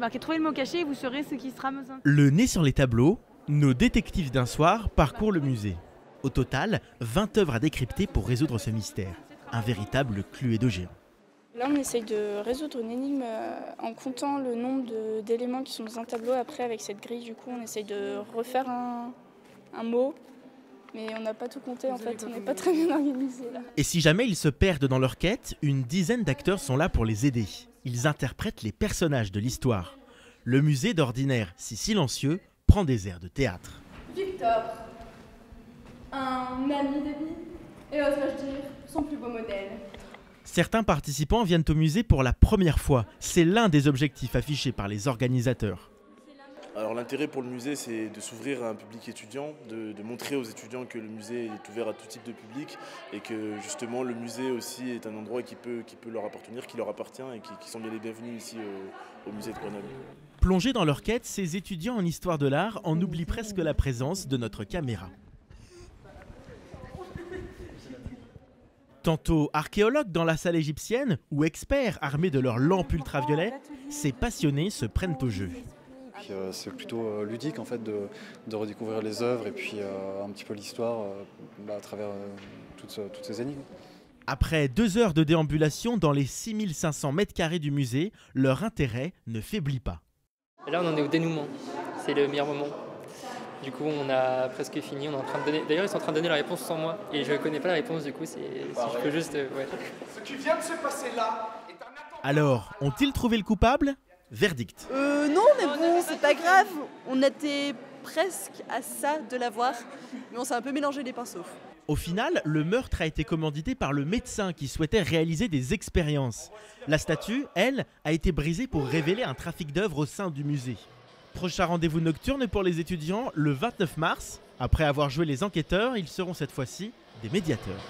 C'est marqué trouver le mot caché et vous saurez ce qui sera besoin. Le nez sur les tableaux, nos détectives d'un soir parcourent le musée. Au total, 20 œuvres à décrypter pour résoudre ce mystère. Un véritable Cluedo géant. Là, on essaye de résoudre une énigme en comptant le nombre d'éléments qui sont dans un tableau. Après, avec cette grille, du coup, on essaye de refaire un mot. Mais on n'a pas tout compté, en fait, on n'est pas très bien organisé là. Et si jamais ils se perdent dans leur quête, une dizaine d'acteurs sont là pour les aider. Ils interprètent les personnages de l'histoire. Le musée, d'ordinaire si silencieux, prend des airs de théâtre. Victor, un ami d'Abby, et oserais-je dire, son plus beau modèle. Certains participants viennent au musée pour la première fois. C'est l'un des objectifs affichés par les organisateurs. Alors l'intérêt pour le musée, c'est de s'ouvrir à un public étudiant, de montrer aux étudiants que le musée est ouvert à tout type de public et que justement le musée aussi est un endroit qui peut leur appartenir, qui leur appartient et qui sont bien les bienvenus ici au musée de Grenoble. Plongés dans leur quête, ces étudiants en histoire de l'art en oublient presque la présence de notre caméra. Tantôt archéologues dans la salle égyptienne ou experts armés de leurs lampes ultraviolets, ces passionnés se prennent au jeu. C'est plutôt ludique en fait de redécouvrir les œuvres et puis un petit peu l'histoire à travers toutes ces énigmes. Après 2 heures de déambulation dans les 6500 mètres carrés du musée, leur intérêt ne faiblit pas. Là on en est au dénouement, c'est le meilleur moment. Du coup on a presque fini, on est en train de donner. D'ailleurs ils sont en train de donner la réponse sans moi et je connais pas la réponse du coup si je peux juste ouais. Ce qui vient de se passer là est un Alors, ont-ils trouvé le coupable ? Verdict. Non, mais bon, c'est pas grave. On était presque à ça de l'avoir, mais on s'est un peu mélangé les pinceaux. Au final, le meurtre a été commandité par le médecin qui souhaitait réaliser des expériences. La statue, elle, a été brisée pour révéler un trafic d'œuvres au sein du musée. Prochain rendez-vous nocturne pour les étudiants le 29 mars. Après avoir joué les enquêteurs, ils seront cette fois-ci des médiateurs.